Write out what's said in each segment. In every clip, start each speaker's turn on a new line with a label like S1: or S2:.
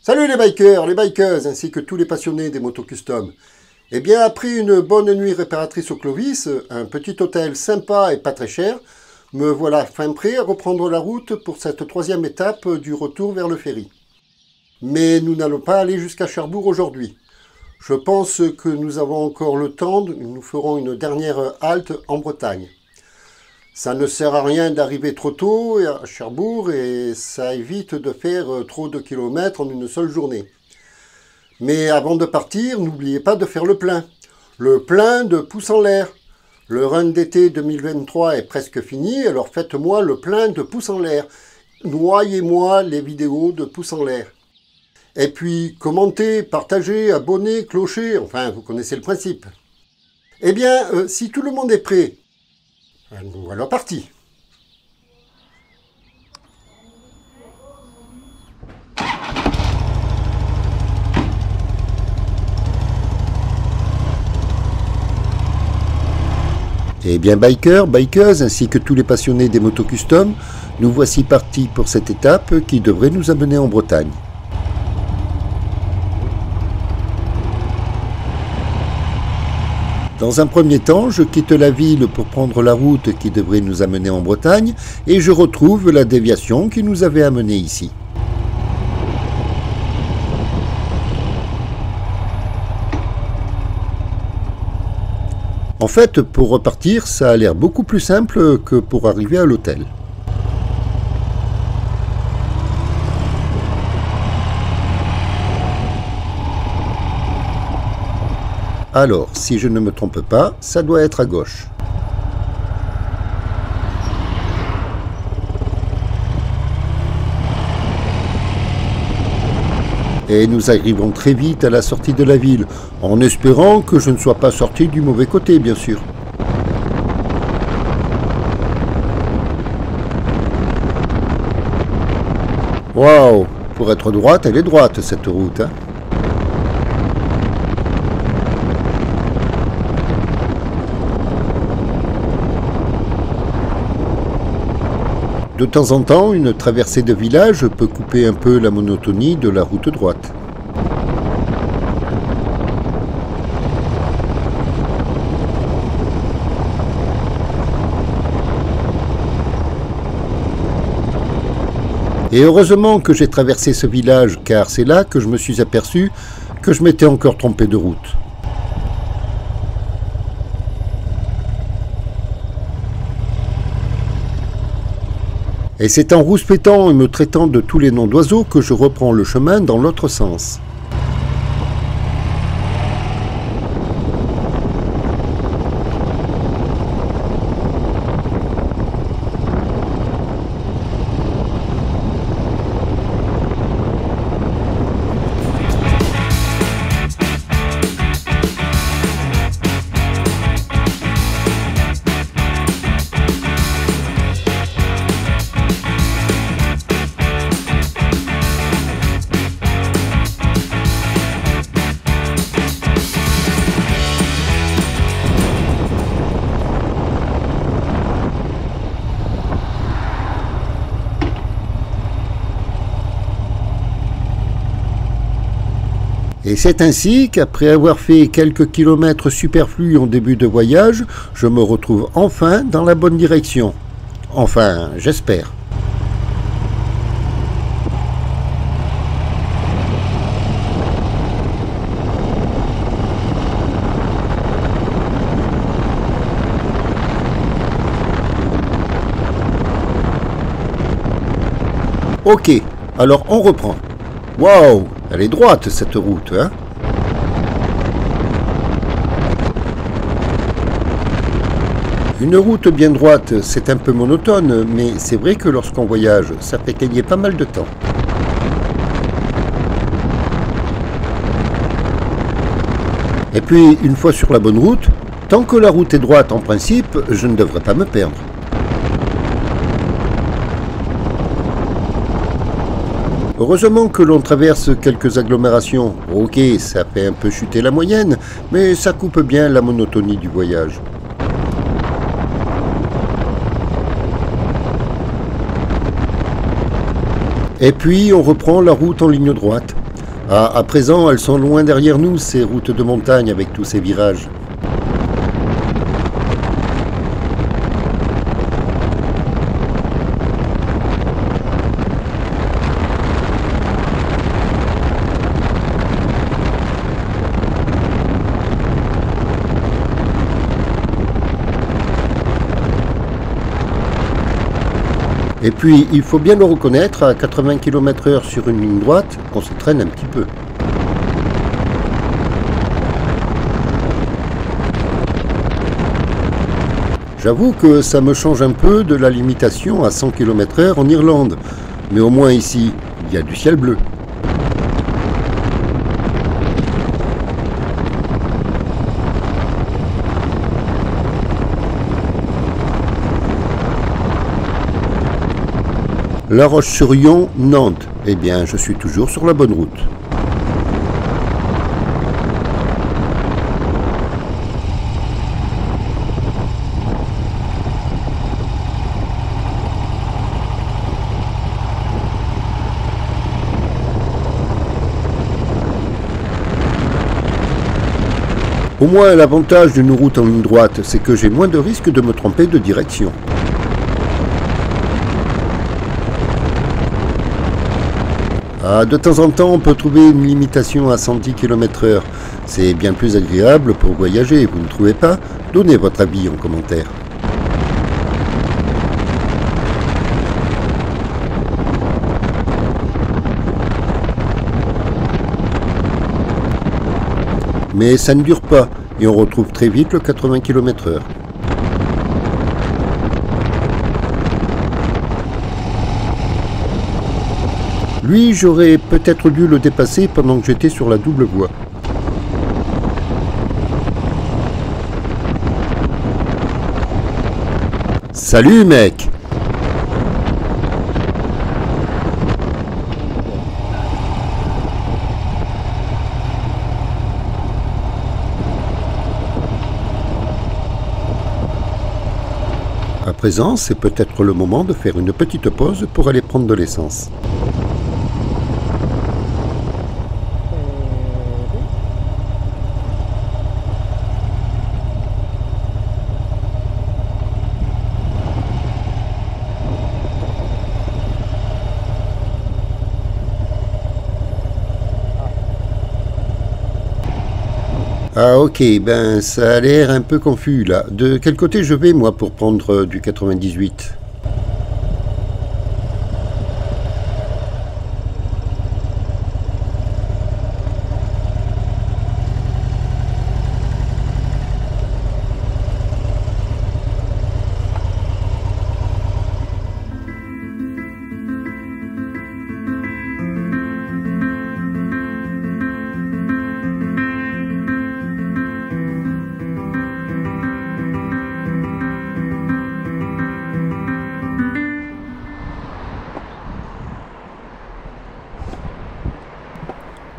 S1: Salut les bikers, les bikeuses, ainsi que tous les passionnés des motos custom. Eh bien, après une bonne nuit réparatrice au Clovis, un petit hôtel sympa et pas très cher, me voilà fin prêt à reprendre la route pour cette troisième étape du retour vers le ferry. Mais nous n'allons pas aller jusqu'à Cherbourg aujourd'hui. Je pense que nous avons encore le temps, nous ferons une dernière halte en Bretagne. Ça ne sert à rien d'arriver trop tôt à Cherbourg et ça évite de faire trop de kilomètres en une seule journée. Mais avant de partir, n'oubliez pas de faire le plein. Le plein de pouces en l'air. Le run d'été 2023 est presque fini, alors faites-moi le plein de pouces en l'air. Noyez-moi les vidéos de pouces en l'air. Et puis, commentez, partagez, abonnez, clochez, enfin, vous connaissez le principe. Eh bien, si tout le monde est prêt, nous voilà partis. Eh bien, bikers, bikeuses, ainsi que tous les passionnés des motos custom, nous voici partis pour cette étape qui devrait nous amener en Bretagne. Dans un premier temps, je quitte la ville pour prendre la route qui devrait nous amener en Bretagne et je retrouve la déviation qui nous avait amené ici. En fait, pour repartir, ça a l'air beaucoup plus simple que pour arriver à l'hôtel. Alors, si je ne me trompe pas, ça doit être à gauche. Et nous arrivons très vite à la sortie de la ville, en espérant que je ne sois pas sorti du mauvais côté, bien sûr. Waouh! Pour être droite, elle est droite, cette route, hein. De temps en temps, une traversée de village peut couper un peu la monotonie de la route droite. Et heureusement que j'ai traversé ce village, car c'est là que je me suis aperçu que je m'étais encore trompé de route. Et c'est en rouspétant et me traitant de tous les noms d'oiseaux que je reprends le chemin dans l'autre sens. Et c'est ainsi qu'après avoir fait quelques kilomètres superflus en début de voyage, je me retrouve enfin dans la bonne direction. Enfin, j'espère. Ok, alors on reprend. Waouh! Elle est droite, cette route, hein? Une route bien droite, c'est un peu monotone, mais c'est vrai que lorsqu'on voyage, ça fait gagner pas mal de temps. Et puis, une fois sur la bonne route, tant que la route est droite en principe, je ne devrais pas me perdre. Heureusement que l'on traverse quelques agglomérations. Ok, ça fait un peu chuter la moyenne, mais ça coupe bien la monotonie du voyage. Et puis on reprend la route en ligne droite. Ah, à présent, elles sont loin derrière nous, ces routes de montagne avec tous ces virages. Et puis, il faut bien le reconnaître, à 80 km/h sur une ligne droite, on se traîne un petit peu. J'avoue que ça me change un peu de la limitation à 100 km/h en Irlande. Mais au moins ici, il y a du ciel bleu. La Roche-sur-Yon, Nantes. Eh bien, je suis toujours sur la bonne route. Au moins, l'avantage d'une route en ligne droite, c'est que j'ai moins de risques de me tromper de direction. Ah, de temps en temps, on peut trouver une limitation à 110 km/h. C'est bien plus agréable pour voyager, vous ne trouvez pas? Donnez votre avis en commentaire. Mais ça ne dure pas, et on retrouve très vite le 80 km/h. Lui, j'aurais peut-être dû le dépasser pendant que j'étais sur la double voie. Salut mec! À présent, c'est peut-être le moment de faire une petite pause pour aller prendre de l'essence. Ah ok, ben ça a l'air un peu confus là. De quel côté je vais moi pour prendre du 98?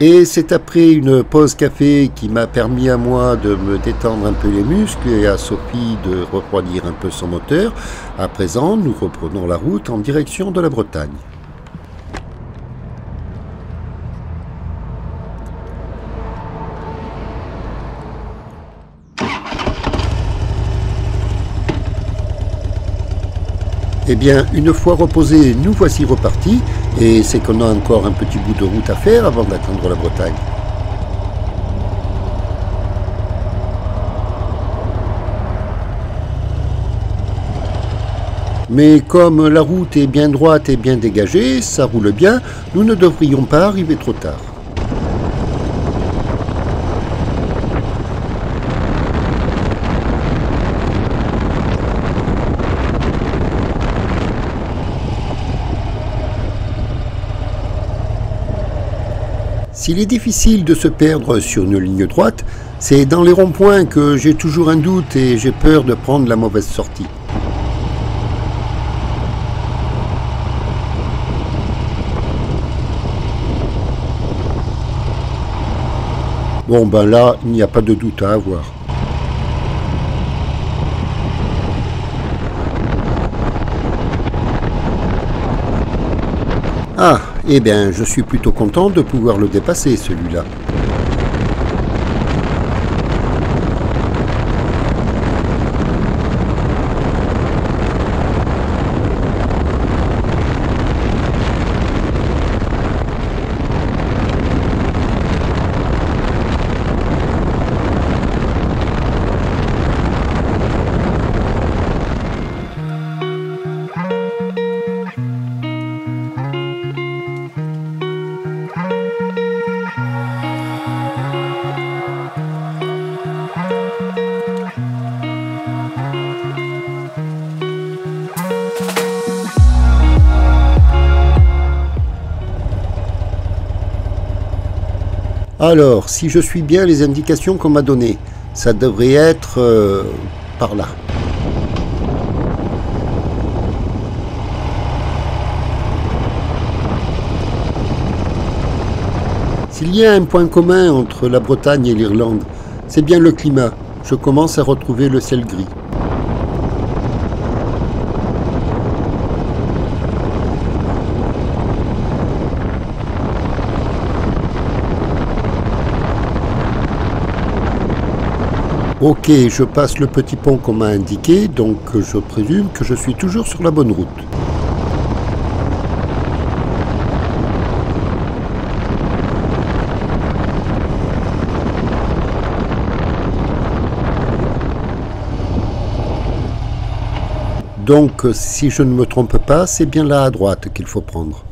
S1: Et c'est après une pause café qui m'a permis à moi de me détendre un peu les muscles et à Sophie de refroidir un peu son moteur. À présent, nous reprenons la route en direction de la Bretagne. Eh bien, une fois reposés, nous voici repartis, et c'est qu'on a encore un petit bout de route à faire avant d'atteindre la Bretagne. Mais comme la route est bien droite et bien dégagée, ça roule bien, nous ne devrions pas arriver trop tard. S'il est difficile de se perdre sur une ligne droite, c'est dans les ronds-points que j'ai toujours un doute et j'ai peur de prendre la mauvaise sortie. Bon ben là, il n'y a pas de doute à avoir. Ah, Eh bien, je suis plutôt content de pouvoir le dépasser, celui-là. Alors, si je suis bien les indications qu'on m'a données, ça devrait être par là. S'il y a un point commun entre la Bretagne et l'Irlande, c'est bien le climat. Je commence à retrouver le ciel gris. Ok, je passe le petit pont qu'on m'a indiqué, donc je présume que je suis toujours sur la bonne route. Donc, si je ne me trompe pas, c'est bien là à droite qu'il faut prendre.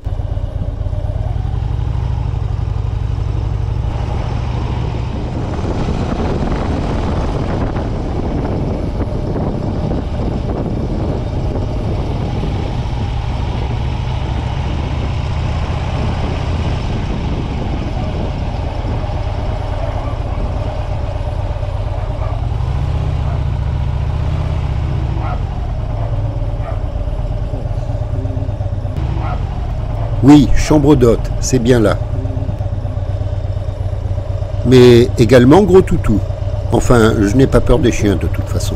S1: Oui, chambre d'hôte, c'est bien là. Mais également gros toutou. Enfin, je n'ai pas peur des chiens de toute façon.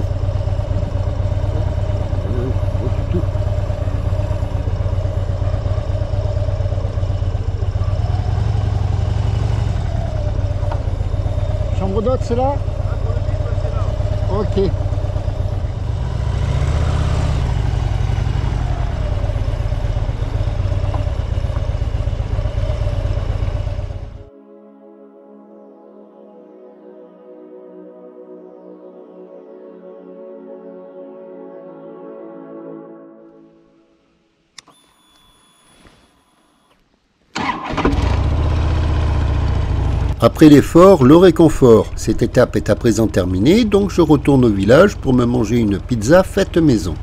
S1: Chambre d'hôte, c'est là? Ok. Après l'effort, le réconfort. Cette étape est à présent terminée, donc je retourne au village pour me manger une pizza faite maison.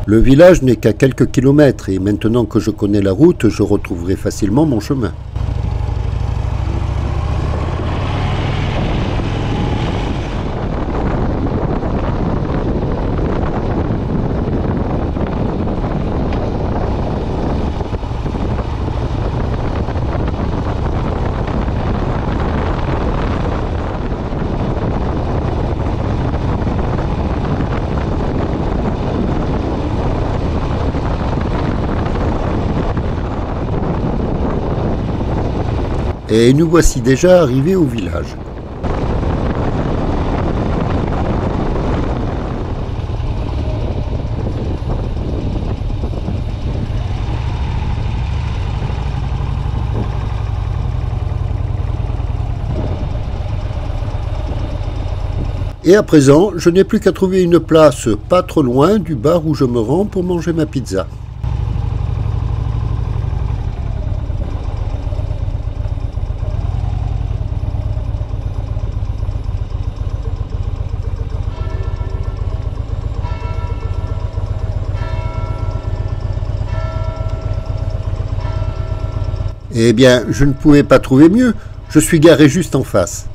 S1: Le village n'est qu'à quelques kilomètres et maintenant que je connais la route, je retrouverai facilement mon chemin. Et nous voici déjà arrivés au village. Et à présent, je n'ai plus qu'à trouver une place pas trop loin du bar où je me rends pour manger ma pizza. Eh bien, je ne pouvais pas trouver mieux. Je suis garé juste en face.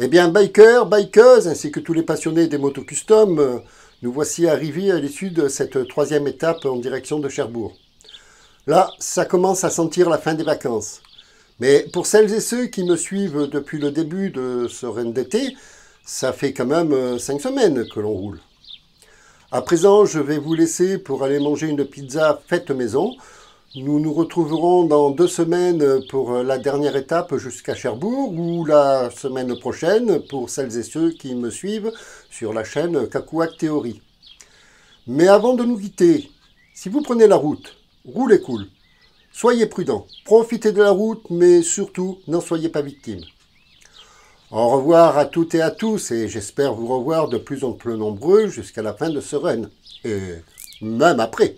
S1: Eh bien, bikers, bikeuses, ainsi que tous les passionnés des motos custom, nous voici arrivés à l'issue de cette troisième étape en direction de Cherbourg. Là, ça commence à sentir la fin des vacances. Mais pour celles et ceux qui me suivent depuis le début de ce run d'été, ça fait quand même 5 semaines que l'on roule. À présent, je vais vous laisser pour aller manger une pizza faite maison. Nous nous retrouverons dans 2 semaines pour la dernière étape jusqu'à Cherbourg ou la semaine prochaine pour celles et ceux qui me suivent sur la chaîne Cacouac Théorie. Mais avant de nous quitter, si vous prenez la route, roulez cool. Soyez prudents, profitez de la route, mais surtout, n'en soyez pas victimes. Au revoir à toutes et à tous, et j'espère vous revoir de plus en plus nombreux jusqu'à la fin de ce run, et même après.